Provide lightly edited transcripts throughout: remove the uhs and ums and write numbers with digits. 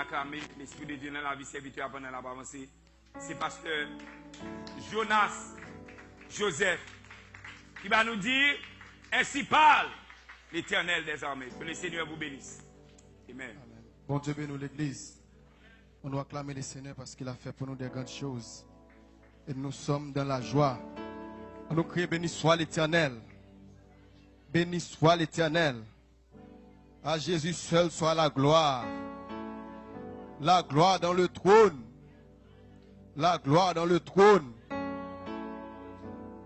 acclamé l'Esprit de Dieu dans la vie serviteur pendant la avancée. C'est parce que Joseph, qui va nous dire, ainsi parle l'Éternel des armées. Que le Seigneur vous bénisse. Amen. Amen. Bon Dieu bénisse l'Église. On doit acclamer le Seigneur parce qu'il a fait pour nous des grandes choses. Et nous sommes dans la joie. On nous crie, béni soit l'Éternel. Béni soit l'Éternel. À Jésus seul soit la gloire. La gloire dans le trône. La gloire dans le trône.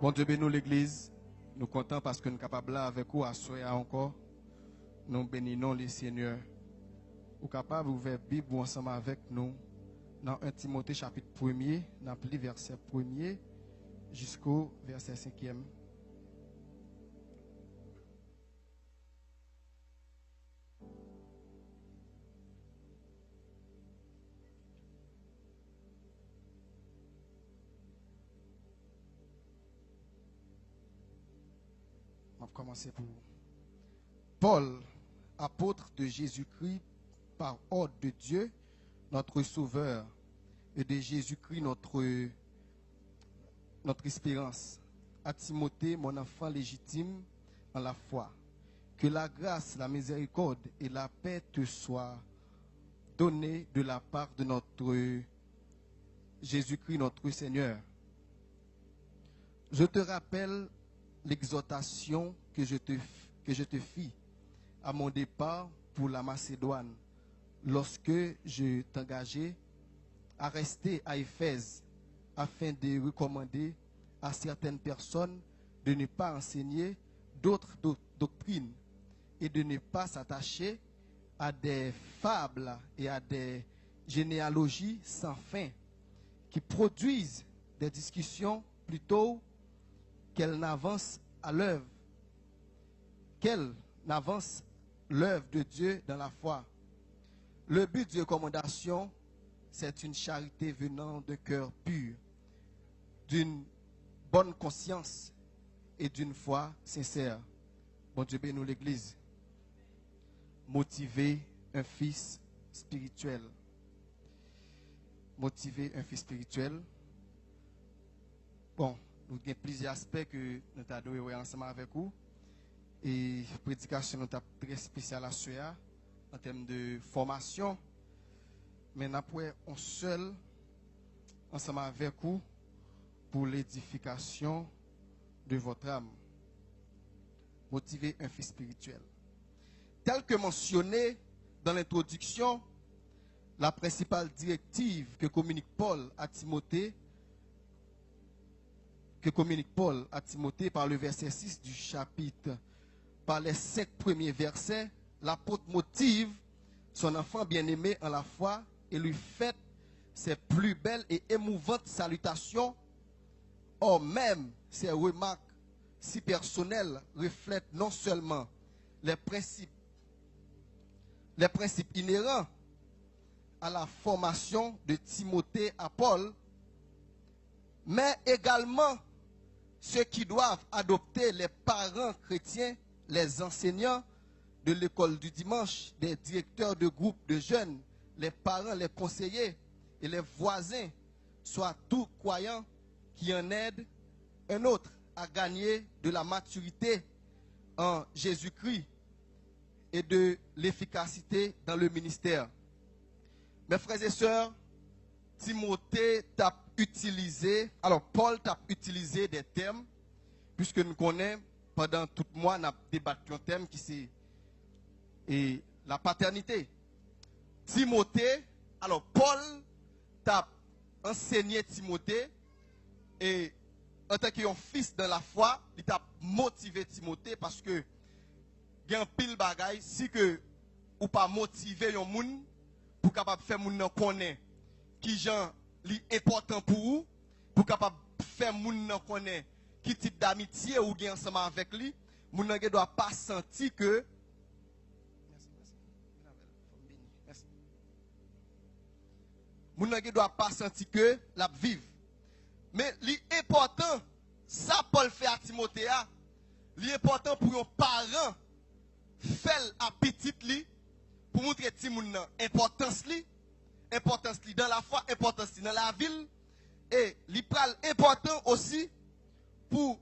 Bon Dieu bénisse l'Église. Nous comptons parce que nous sommes capables là avec vous à soir encore. Nous bénissons le Seigneur. Vous êtes capable d'ouvrir la Bible ensemble avec nous dans 1 Timothée chapitre 1er, dans le verset 1er jusqu'au verset 5e. On va commencer pour Paul, apôtre de Jésus-Christ, par ordre de Dieu, notre Sauveur, et de Jésus-Christ, notre espérance. À Timothée, mon enfant légitime en la foi. Que la grâce, la miséricorde et la paix te soient données de la part de notre Jésus-Christ, notre Seigneur. Je te rappelle l'exhortation que je te fis à mon départ pour la Macédoine, lorsque je t'engageai à rester à Éphèse, afin de recommander à certaines personnes de ne pas enseigner d'autres doctrines et de ne pas s'attacher à des fables et à des généalogies sans fin qui produisent des discussions plutôt qu'elles n'avancent à l'œuvre, qu'elles n'avancent l'œuvre de Dieu dans la foi. Le but de recommandation, c'est une charité venant de cœur pur, d'une bonne conscience et d'une foi sincère. Bon Dieu bénisse l'Église. Motiver un fils spirituel. Motiver un fils spirituel. Bon, nous avons plusieurs aspects que nous avons adoré ensemble avec vous. Et la prédication nous est très spéciale à ce en termes de formation. Mais nous avons un seul ensemble avec vous pour l'édification de votre âme. Motiver un fils spirituel. Tel que mentionné dans l'introduction, la principale directive que communique Paul à Timothée, par le verset 6 du chapitre, par les 5 premiers versets, l'apôtre motive son enfant bien-aimé en la foi et lui fait ses plus belles et émouvantes salutations. Or même ces remarques si personnelles reflètent non seulement les principes inhérents à la formation de Timothée à Paul, mais également ceux qui doivent adopter les parents chrétiens, les enseignants de l'école du dimanche, des directeurs de groupes de jeunes, les parents, les conseillers et les voisins, soit tout croyant qui en aide un autre à gagner de la maturité en Jésus-Christ et de l'efficacité dans le ministère. Mes frères et sœurs, Timothée t'a utilisé, alors Paul t'a utilisé des termes, puisque nous connaissons, pendant tout le mois, nous avons débattu un thème qui c'est la paternité. Timothée, alors Paul t'a enseigné Timothée, et en tant qu'un fils dans la foi, il t'a motivé Timothée, parce que il y a un pile bagaille, si que ou pas motiver un monde pour capable faire moun nan connaît qui gens li important pour vous, pour capable faire moun nan connaît qui type d'amitié ou gen ensemble avec lui, moun nan doit pas sentir que moun nan doit pas sentir que la vive. Mais l'important ça Paul fait à Timothée, l'important pour un parent faire à petite li pour montrer ti moun nan importance li importance li dans la foi, importance li dans la ville, et li pral important aussi pour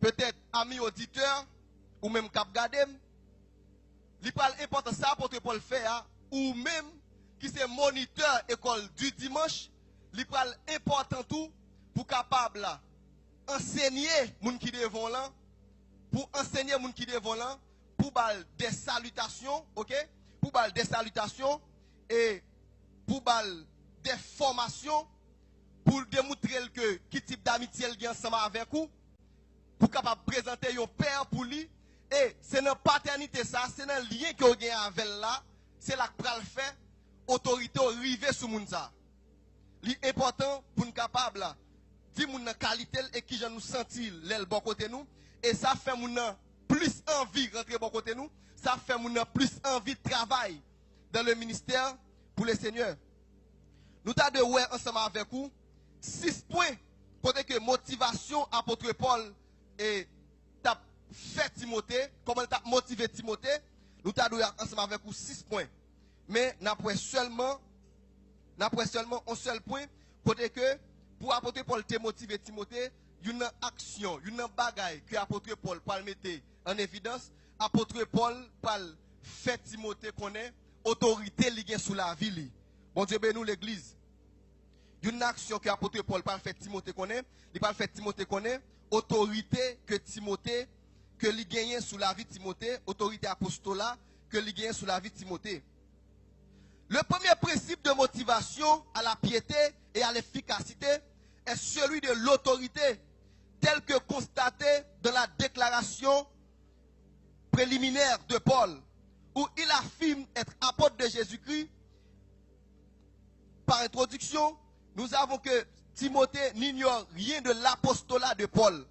peut-être amis auditeurs ou même cap gadem, li pral important ça apôtre Paul fait ou même qui c'est moniteur école du dimanche, li pral important tout pour capable là enseigner moun qui devant là, pour enseigner moun qui devant là, pour bal des salutations, OK? Pour bal des salutations et pour bal des formations pour démontrer que qui type d'amitié il y a ensemble avec vous, pour capable présenter un père pour lui, et c'est dans paternité ça, c'est dans le lien que vous avez avec là, c'est là que pral fait autorité arriver sur moun ça. C'est important pour nous capable là dire moun qualité et qui nous sentir l'el bon côté nous, et ça fait moun plus envie rentrer bon côté nous, ça fait moun plus envie de travailler dans le ministère pour le Seigneur. Nous t'avons de ouais ensemble avec vous 6 points pour que motivation apôtre Paul et t'a fait Timothée, comment t'a motivé Timothée, nous t'avons ensemble avec vous 6 points. Mais n'après seulement un seul point pour que pour apôtre Paul te motiver Timothée, une action, une bagaille que apôtre Paul peut mettre en évidence, apôtre Paul peut faire Timothée connaît autorité liée sous la vie. Bon Dieu bénisse l'église. Une action que apôtre Paul peut faire Timothée connaît, il peut faire Timothée connaît autorité que Timothée que il gagne sous la vie de Timothée, autorité apostolat que il gagne sous la vie de Timothée. Le premier principe de motivation à la piété et à l'efficacité est celui de l'autorité, tel que constaté dans la déclaration préliminaire de Paul, où il affirme être apôtre de Jésus-Christ. Par introduction, nous avons que Timothée n'ignore rien de l'apostolat de Paul.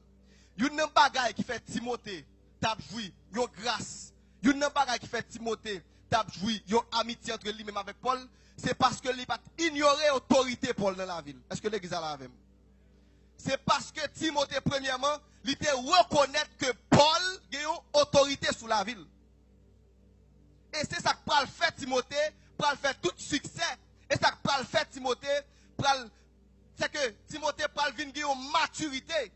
Il y a une bagaille qui fait Timothée t'a joui, une grâce. Il y a une bagaille qui fait Timothée t'a joui, une amitié entre lui-même avec Paul. C'est parce que il pas ignoré l'autorité Paul dans la ville. Est-ce que l'église a la même? C'est parce que Timothée, premièrement, il était reconnaître que Paul a une autorité sous la ville. Et c'est ça que Paul fait Timothée, Paul fait tout succès. Et ça que Paul fait Timothée, c'est que Timothée Paul vient de une maturité.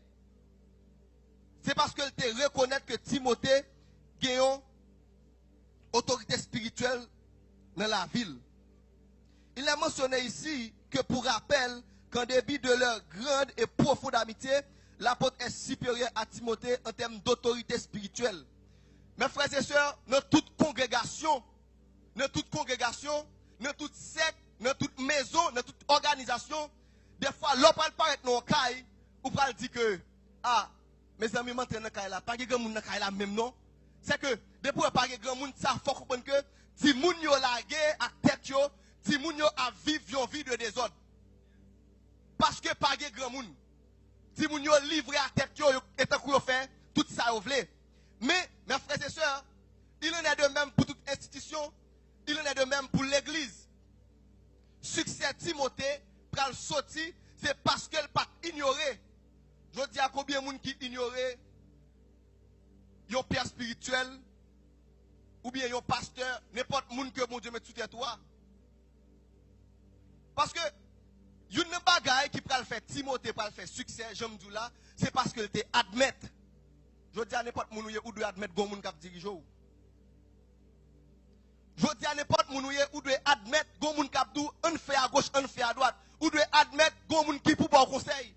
C'est parce qu'il te reconnaître que Timothée a une autorité spirituelle dans la ville. Il est mentionné ici que pour rappel, qu'en début de leur grande et profonde amitié, l'apôtre est supérieur à Timothée en termes d'autorité spirituelle. Mes frères et sœurs, dans toute congrégation, dans toute secte, dans toute maison, dans toute organisation, des fois, l'on parle pas dans le caille, ou parle dire que, ah, mes amis m'entraînent dans le caille là, pas de grand monde dans le caille là même non. C'est que, depuis pas de grand monde, ça faut comprendre que, si moun yo lagué à tête yo, si moun yo a vivre une vie de désordre. Parce que pas de grand monde. Si moun yo livré à tête yo, et tant qu'on fait, tout ça yo vle. Mais, mes frères et sœurs, il en est de même pour toute institution, il en est de même pour l'église. Succès Timothée, pral sorti, c'est parce qu'elle pas ignoré. Je dis à combien de monde qui ignorait yon père spirituel, ou bien yon pasteur, n'importe monde que mon Dieu met sous tes toits. Parce que, yon ne bagaille qui pral faire Timothée, pral faire succès, j'aime dis là, c'est parce qu'elle te admette. Je dis à n'importe monde ou doit admettre gon moun k'ap dirige ou. Je dis à n'importe monde ou doit admettre gon moun k'ap dou, on fait à gauche, on fait à droite, ou doit admettre gon moun qui pour bon conseil.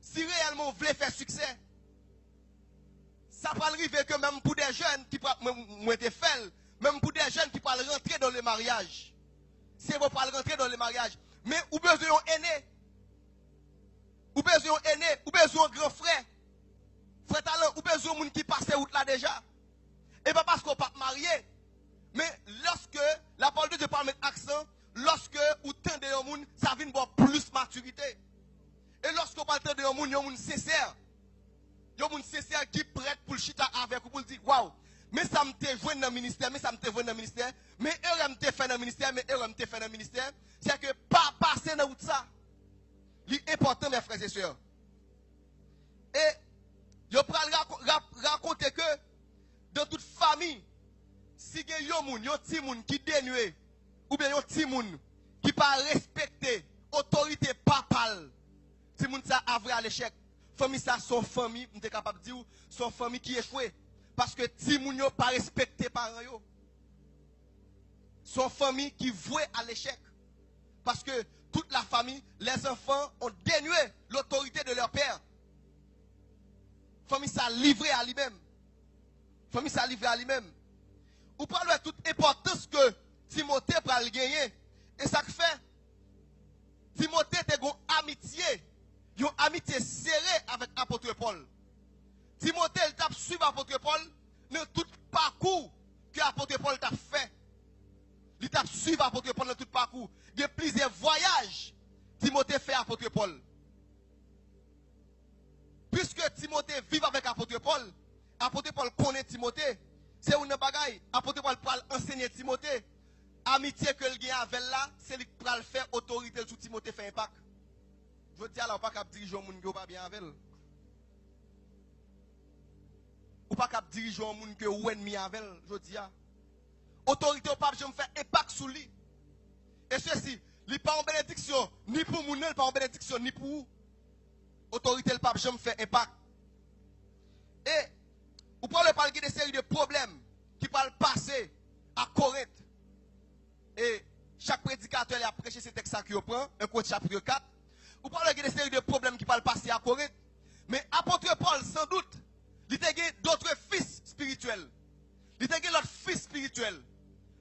Si réellement vous voulez faire succès, ça peut arriver que même pour des jeunes qui peuvent même pour des jeunes qui peuvent rentrer dans le mariage. Si vous pouvez rentrer dans le mariage, mais vous besoin d'un aîné, ou besoin d'un aîné, ou besoin d'un grand frère, frère talent, ou besoin d'un monde qui passe route là déjà. Et pas parce qu'on n'est pas marié, mais lorsque la parole de Dieu parle mettre accent, lorsque vous tendez un monde, ça vient avoir plus maturité. Et lorsque vous parlez d'un monde, il y a un monde sincère. Il y a un monde sincère qui est prêt pour le chita avec vous, pour dire, waouh, mais ça me te joint dans le ministère, mais heure me te fait dans le ministère, c'est que pas passer dans tout ça. C'est important, mes frères et sœurs. Et je peux raconter que dans toute famille, si il y a un petit monde qui dénué, ou bien un petit moun qui pas respecter autorité papale, petit moun ça a vrai à l'échec. Famille ça son famille, on est capable de dire son famille qui échoué parce que petit moun yo pas respecté parents yo. Son famille qui voué à l'échec parce que toute la famille, les enfants ont dénué l'autorité de leur père. Famille ça livré à lui-même. Famille ça livré à lui-même. Ou parlez de toute importance que Timothée pral gagner. Et ça fait Timothée te une amitié serrée avec apôtre Paul. Timothée il t'a suivi apôtre Paul dans tout parcours que apôtre Paul t'a fait. Il t'a suivi apôtre Paul dans tout parcours. Il y a plusieurs voyages Timothée fait apôtre Paul. Puisque Timothée vit avec apôtre Paul connaît Timothée. C'est une bagaille. Apôtre Paul parle enseigner Timothée. Amitié que le gagne avec là, c'est lui qui va le faire autorité sur Timothée fait impact. Je dis alors pas cap diriger un monde qui pas bien avec elle. Ou pas cap diriger un monde qui ou ennemi avec elle, je dis autorité au pape je me fais impact sur lui. Et ceci, il pas en bénédiction ni pour moun, il pas en bénédiction ni pour vous. Autorité le pape je me fais impact. Et ou parlez pas de série de problèmes qui parlent passer à Corinthe. Et chaque prédicateur a prêché ce texte qui prend, un code chapitre 4. Ou parlez de série de problèmes qui parlent passer à Corinthe. Mais apôtre Paul, sans doute, il a d'autres fils spirituels. Il a l'autre fils spirituel.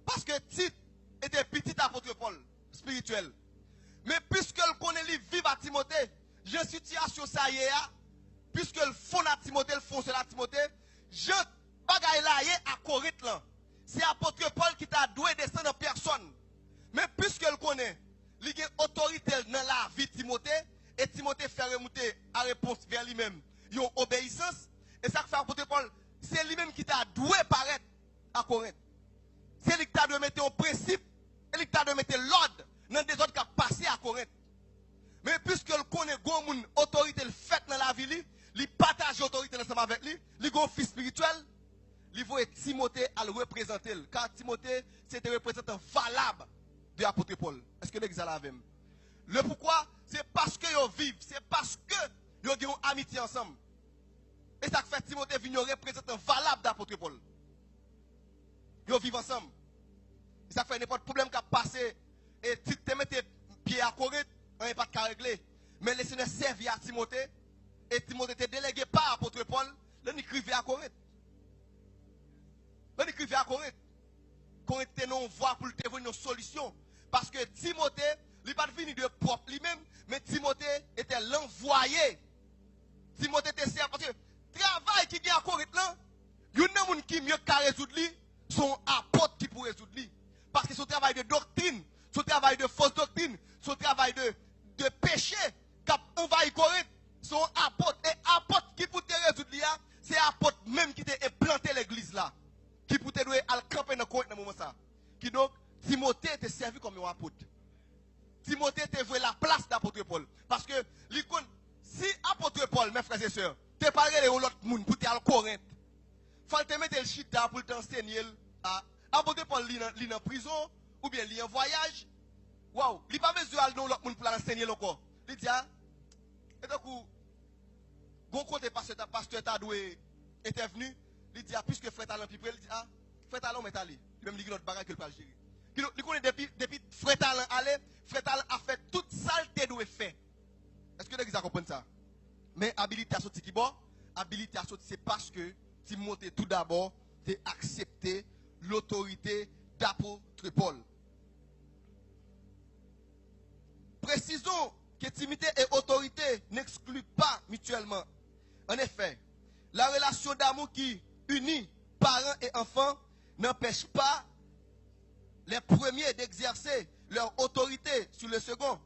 Parce que Tite était petit apôtre Paul, spirituel. Mais puisque le connaît, il vit à Timothée, j'ai une situation ça y est, puisque le fond à Timothée, le fond sur la Timothée, je bagaille là à Corinthe là. C'est apôtre Paul qui t'a doué descendre en personne. Mais puisque le connaît, il a une autorité dans la vie de Timothée, et Timothée fait remonter à réponse vers lui-même. Il y a une obéissance, et ça fait apôtre Paul, c'est lui-même qui t'a doué paraître à Corinthe. C'est lui qui t'a doué mettre un principe, et lui qui t'a doué mettre l'ordre dans des autres qui ont passé à Corinthe. Mais puisque le connaît une autorité faite dans la vie, il partage l'autorité ensemble avec lui, il a un fils spirituel, il faut Timothée à le représenter. Car Timothée, c'est un représentant valable de l'apôtre Paul. Est-ce que l'église a même? Le pourquoi, c'est parce que ils vivent, c'est parce que ils ont une amitié ensemble. Et ça fait Timothée venir un représentant valable de l'apôtre Paul. Ils vivent ensemble. Et ça fait n'importe problème qui a passé. Et tu te mets tes pieds à Corinthe, on n'est pas de régler. Mais le Seigneur servit à Timothée. Et Timothée était délégué par l'apôtre Paul. Là, il écrivait à Corinthe. Là, il écrivait à Corinthe. Corinthe était une voie pour te une solution. Parce que Timothée, il n'est pas venu de propre lui-même, mais Timothée était l'envoyé. Timothée était servi. Parce que le travail qui est à Corinthe, là, il y a un monde qui mieux qu'à résoudre lui, son apôtre qui pour résoudre lui. Parce que son travail de doctrine, son travail de fausse doctrine, son travail de péché, qui a envahi Corinthe, son apôtre. Et apôtre qui pour te résoudre lui, c'est apôtre même qui t'a implanté l'église là. Qui pour te douer à camper dans Corinthe dans moment ça. Qui donc, Timothée était servi comme un apôtre. Timothée était voué la place d'apôtre Paul. Parce que, si apôtre Paul, mes frères et sœurs, te parlé de l'autre monde pour te aller à Corinthe, il faut te mettre le chita pour t'enseigner. Apôtre Paul, il est en prison, ou bien il est en voyage. Waouh, il n'a pas besoin d'aller dans l'autre monde pour l'enseigner encore. Il dit, et donc, bon côté pasteur Tadoué était venu, il dit, puisque frère Talon plus près, il dit, frère Talon est allé. Il même dit notre bagage que le pas gérer. Il connaît depuis frère Talon allé, frère Talon a fait toute saleté de fait. Est-ce que l'église a compris ça? Mais habilité à sortir qui bon? Habilité à sortir, c'est parce que Timothée tout d'abord t'es accepté l'autorité d'apôtre Paul. Précisons que timidité et autorité n'excluent pas mutuellement. En effet, la relation d'amour qui unit parents et enfants n'empêche pas les premiers d'exercer leur autorité sur le second.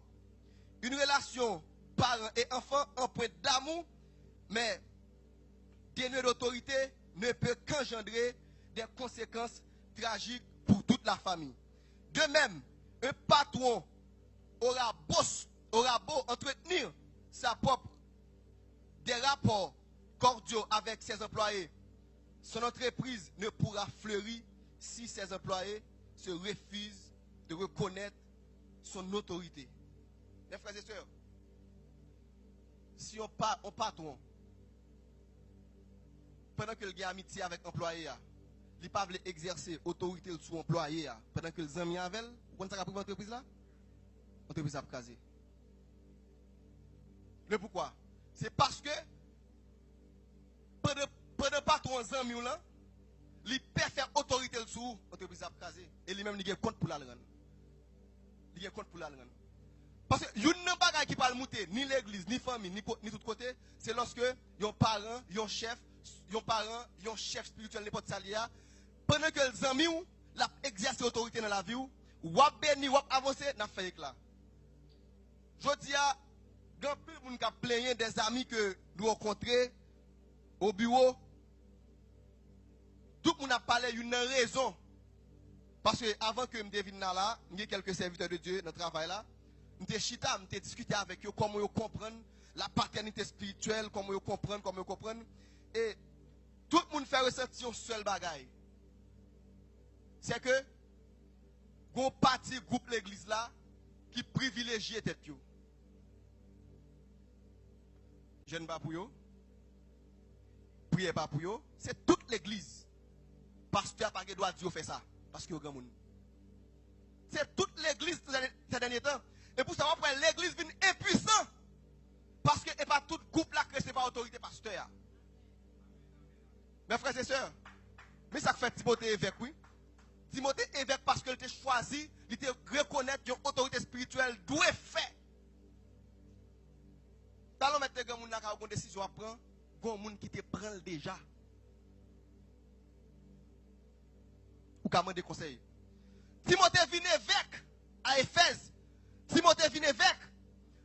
Une relation parents et enfants empreinte d'amour, mais dénuée d'autorité, ne peut qu'engendrer des conséquences tragiques pour toute la famille. De même, un patron aura beau entretenir des rapports cordiaux avec ses employés. Son entreprise ne pourra fleurir si ses employés se refusent de reconnaître son autorité. Mes frères et sœurs, si on patron, pendant que le gars a amitié avec l'employé, il ne peut pas exercer autorité sur l'employé, pendant que les amis avec elle, vous comprenez ça pour l'entreprise là? L'entreprise a crasé. Mais pourquoi? C'est parce que pendant patron les amis là, il peut faire autorité sur l'entreprise a crasé. Et lui-même, il a compte pour la rendre. Il a compte pour la rendre. Parce que il n'y a pas qui parle monter, ni l'église, ni famille, ni tout côté, c'est lorsque yon parent, yon chef, yon chef spirituel, n'importe ça lié, pendant que les amis ou la exercer autorité dans la vie ou wap béni, wap avancer, n'a fait éclat. Je dis à grand plus moun ka plaigner des amis que nous rencontrons au bureau. Tout le monde a parlé d'une raison. Parce que avant que je devine là, il y a quelques serviteurs de Dieu dans le travail là. Je suis discuté avec eux, comment ils comprennent la paternité spirituelle, comment ils comprennent. Et tout le monde fait ressentir un seul bagaille. C'est que, il y a un parti groupe l'église là, qui privilégie tête. Je ne pas pour eux. Priez pas pour eux. C'est toute l'église. Pasteur n'a pas le droit de faire ça. Parce qu'il y a grand monde. C'est toute l'église ces derniers temps. Et pour savoir pourquoi l'église vient impuissante. Parce que et pas tout groupe là que c'est pas autorité pasteur. Mes frères et sœurs, mais ça fait Timothée évêque, oui. Timothée évêque parce qu'il était choisi, il était reconnaître une autorité spirituelle doit faire. Talon mettre grand monde là qui a une décision à prendre, grand monde qui te prend déjà. Ou comment des conseils. Timothée vient évêque à Éphèse. Timothée vient évêque.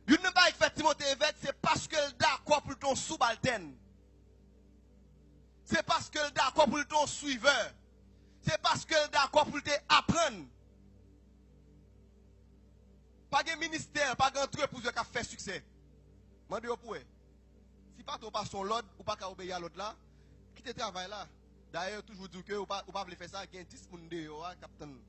Il ne pas fait Timothée évêque, c'est parce que le d'accord pour ton subalterne. C'est parce que le d'accord pour ton suiveur. C'est parce que le d'accord pour te apprendre. Pas de ministère, pas d'entreprise qui a fait succès. Je dis pour si pas ton pas son l'ordre ou pas qu'à obéir à l'autre là, quitte le travail là. D'ailleurs, toujours dire que ou pas faire ça, il y a 10 personnes dehors, capitaine.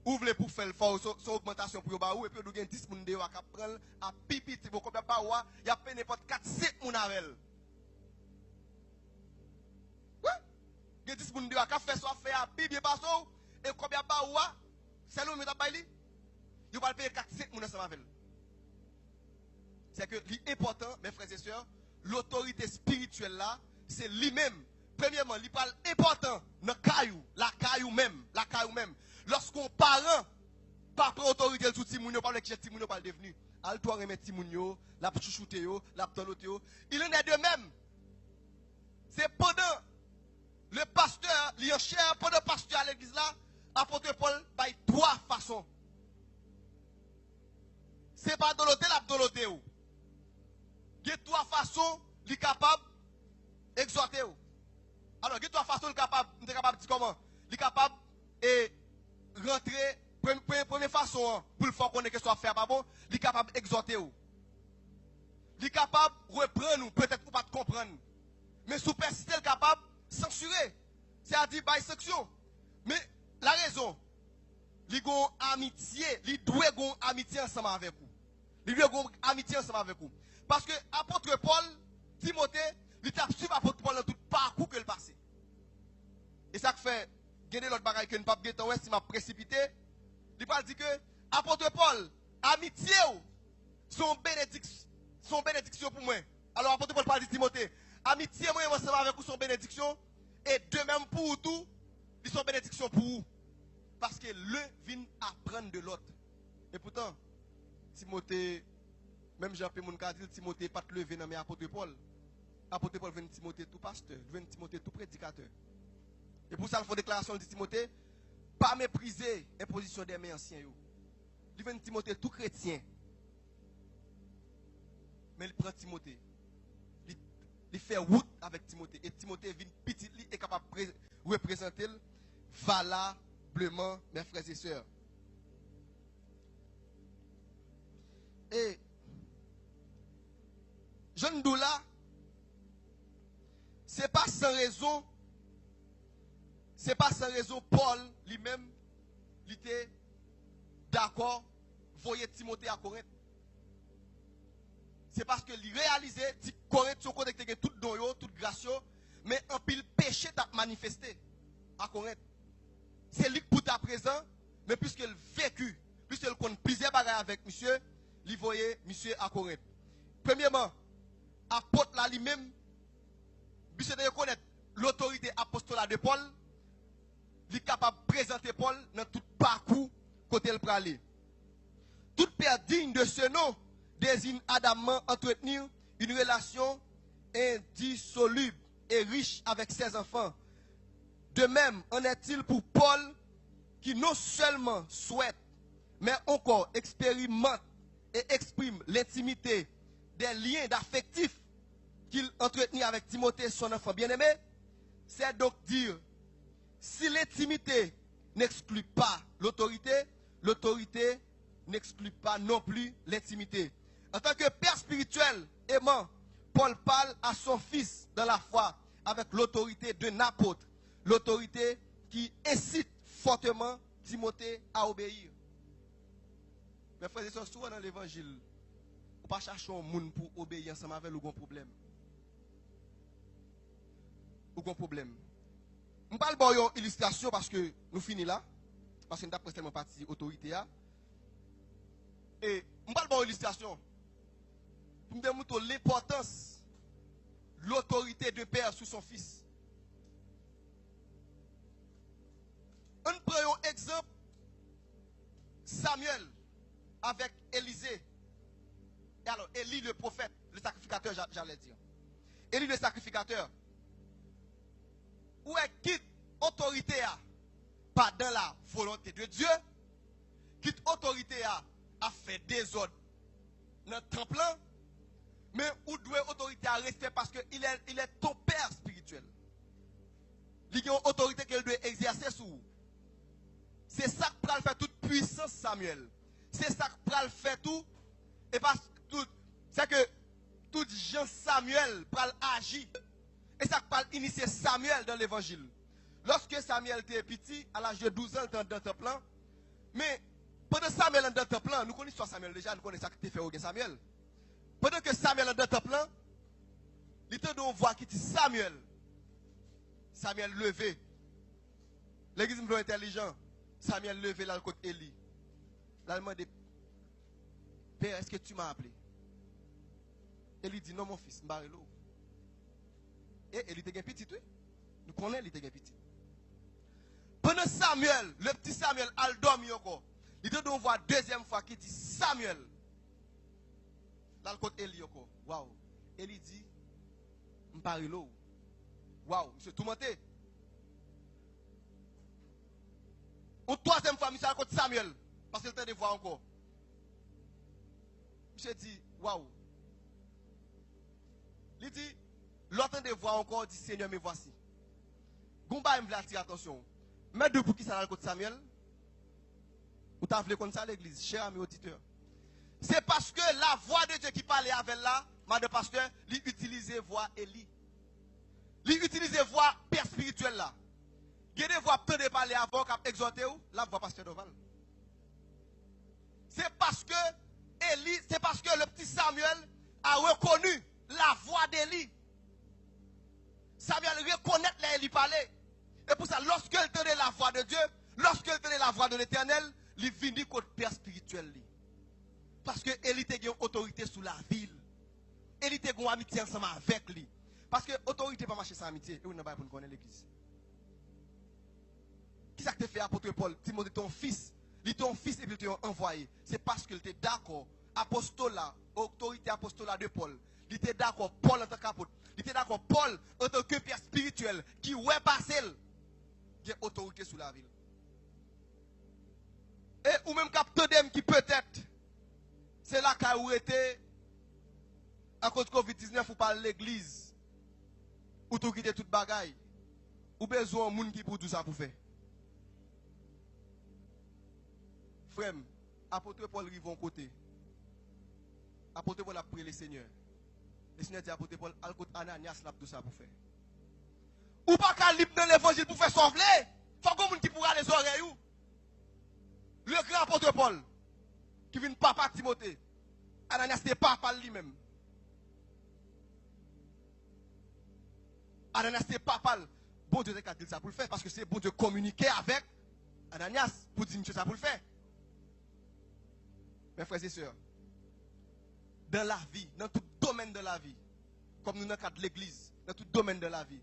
Ouvrez pour faire son augmentation pour vous, et puis vous avez 10 personnes dehors qui prennent à pipi, si vous ne pas, il y a pas n'importe 4-5 personnes avec. Oui, il y a 10 personnes dehors qui fait soit fait à pipi, et combien pas, c'est l'homme qui a payé. Il va payer 4-5 personnes ensemble avec. C'est que l'important, mes frères et sœurs, l'autorité spirituelle là, c'est lui-même. Premièrement, il parle important dans la caillou même. Lorsqu'on parent, pas prendre autorité sur Timounio, pas le qui Timounio pas le devenu. Al toi remettre Timounio, la chouchouté yo, la tolote yo. Il en est de même. C'est pendant le pasteur, li en cher, pendant le pasteur à l'église là, apôtre Paul by 3 façons. C'est pas doloté la doloté yo. Il y a 3 façons, il est capable d'exhorter. Alors, il y a 3 façons, il est capable de dire comment. Il est capable de rentrer, première façon, pour le faire connaître que ce soit fait, pas bon, il est capable d'exhorter. Il est capable de reprendre, peut-être ou pas de comprendre. Mais sous persister, il est capable de censurer. C'est-à-dire, bisection. Mais la raison, il y a une amitié, il doit avoir une amitié ensemble avec vous. Il doit avoir une amitié ensemble avec vous. Parce que l'apôtre Paul, Timothée, il t'a suivi l'apôtre Paul dans tout parcours que le passé. Et ça fait, gagner l'autre bagaille que ne pas gagner, si m'a précipité, il va dire que l'apôtre Paul, amitié, son bénédiction pour moi. Alors l'apôtre Paul parle de Timothée, amitié, moi, ensemble avec vous, son bénédiction, et de même pour tout, ils sont bénédiction pour vous. Parce que le vient apprendre de l'autre. Et pourtant, Timothée, même Jean-Pierre Mounka dit, Timothée pas te lever dans mes apôtres Paul. Apôtre Paul vient Timothée tout pasteur, vient Timothée tout prédicateur. Et pour ça, il faut déclaration de Timothée, pas mépriser l'imposition des mains anciens. Il vient Timothée tout chrétien. Mais il prend Timothée. Il fait route avec Timothée. Et Timothée vient petit, il est capable de représenter valablement, mes frères et sœurs. Et Jean Doula, ce n'est pas sans raison Paul lui-même, il était d'accord, voyez Timothée à Corinthe. C'est parce que il réalisait que Corinthe sont connectés tout don, tout grâce, mais un pile péché t'a manifesté à Corinthe. C'est lui pour ta présent, mais puisqu'il vécu, puisqu'il connaît plusieurs bagages avec monsieur, il voyait monsieur à Corinthe. Premièrement, apôtre là lui-même, monsieur de reconnaître l'autorité apostolat de Paul, il est capable de présenter Paul dans tout parcours côté le praler. Toute père digne de ce nom désigne adamant entretenir une relation indissoluble et riche avec ses enfants. De même, en est-il pour Paul qui non seulement souhaite, mais encore expérimente et exprime l'intimité des liens d'affectif qu'il entretenait avec Timothée, son enfant bien-aimé. C'est donc dire, si l'intimité n'exclut pas l'autorité, l'autorité n'exclut pas non plus l'intimité. En tant que père spirituel aimant, Paul parle à son fils dans la foi avec l'autorité d'un apôtre, l'autorité qui incite fortement Timothée à obéir. Mes frères et sœurs, souvent dans l'évangile, on ne pas chercher un monde pour obéir ensemble avec le grand problème. Le grand problème. Je parle de une illustration parce que nous finissons là, parce que nous avons presque partie autorité. Et je parle de illustration pour me démontrer l'importance de l'autorité de père sur son fils. On prend un exemple, Samuel avec Élisée. Et alors, Élie le prophète, le sacrificateur, j'allais dire. Élie le sacrificateur. Où est quitte autorité pas dans la volonté de Dieu, quitte autorité a fait des ordres dans le temple, mais où doit autorité à rester parce qu'il est ton père spirituel. Il y a une autorité qu'elle doit exercer sur vous. C'est ça qui va faire toute puissance, Samuel. C'est ça qui va faire tout. Et parce que c'est que tout Jean Samuel va agir. Et ça va initier Samuel dans l'évangile. Lorsque Samuel était petit, à l'âge de 12 ans, dans le temple, mais pendant Samuel dans le temple, nous connaissons Samuel déjà, nous connaissons ça qui fait au Samuel. Pendant que Samuel dans le temple, il était dans une voix qui dit Samuel. Samuel levé. L'église est intelligent. Samuel levé là le côté Élie. Là il demande Père, est-ce que tu m'as appelé? Élie dit non mon fils, m'barrelo. Et Élie était petit, oui. Nous connaissons Élie était petit. Pendant Samuel, le petit Samuel a dormi encore. Il était dans une voix deuxième fois qui dit Samuel. Là le côté Élie encore. Waouh. Élie dit m'barrelo. Waouh, monsieur tout monté. Une troisième fois, monsieur a côté Samuel. Parce qu'il était de voir encore. Monsieur dit, waouh. Il dit, l'autre de voir encore, dit Seigneur, me voici. Goumba, il me attirer attention. Mais de pour qui ça a le côté Samuel? Vous t'avez comme ça à l'église, cher ami auditeur. C'est parce que la voix de Dieu qui parlait avec là, madame pasteur, il utilisait voix Élie. Il utilisait voix père spirituel là. Il y a des voix peu de parler avant qu'à exhorter ou, la voix pasteur Doval. C'est parce que Élie, c'est parce que le petit Samuel a reconnu la voix d'Élie. Samuel reconnaît l'Élie parler. Et pour ça, lorsqu'il tenait la voix de Dieu, lorsqu'il tenait la voix de l'Éternel, il venait contre père spirituel. Parce que Élie était une autorité sous la ville. Élie était une amitié ensemble avec lui. Parce que l'autorité pas marcher sans amitié. Et on n'a pas pour nous connaître l'église. Qui ça que tu fait apôtre Paul? Timothée, ton fils. Il est ton fils et puis il t'a envoyé. C'est parce qu'il était d'accord. Apostolat, autorité apostolat de Paul. Il était d'accord, Paul en tant qu'apôtre. Il était d'accord, Paul en tant que père spirituel qui ouais passé. Il a autorité sous la ville. Et ou même capteur qui peut-être, c'est là qu'a où été, à cause de Covid-19, ou par l'église, ou tout quitter toute bagaille, ou besoin de monde qui pour tout ça pour faire. Frère, apôtre Paul arrive en côté. Apôtre Paul a prié le Seigneur. Le Seigneur dit à apôtre Paul, al côté Ananias là tout ça pour faire. Ou pas qu'à libre dans l'évangile pour faire sauver. faut qu'on qui pourra les oreilles. Le grand apôtre Paul, qui vient papa Timothée, Ananias n'est pas papa lui-même. Ananias n'est pas papa. Bon Dieu a dit ça pour le faire, parce que c'est bon Dieu communiquer avec Ananias pour dire que ça pour le faire. Mes frères et sœurs, dans la vie, dans tout domaine de la vie, comme nous dans le cadre de l'église, dans tout domaine de la vie,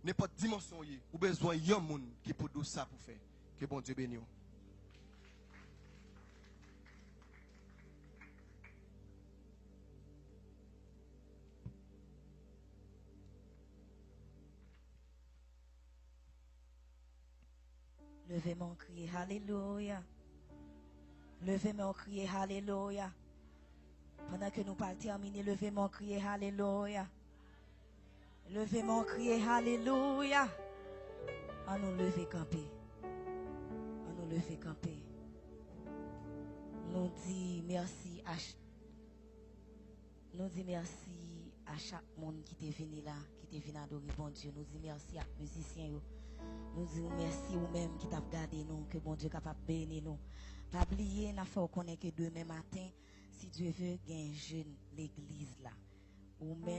n'importe dimension, ou besoin d'un monde qui peut faire ça pour faire. Que bon Dieu bénisse. Levez mon crier Alléluia. Levez mon crier Alléluia. Pendant que nous pas terminer, levez mon crier Alléluia. Levez mon crier Alléluia. On nous lever camper. On nous lever camper. Nous dit merci à chaque monde qui est venu là, qui est venu adorer bon Dieu. Nous dit merci à musiciens. Nous disons merci ou même qui t'a gardé nous, que bon Dieu est capable de bénir nous. Pas oublier, n'a fait qu'on est que demain matin, si Dieu veut, il y a un jeune l'église là. Ou même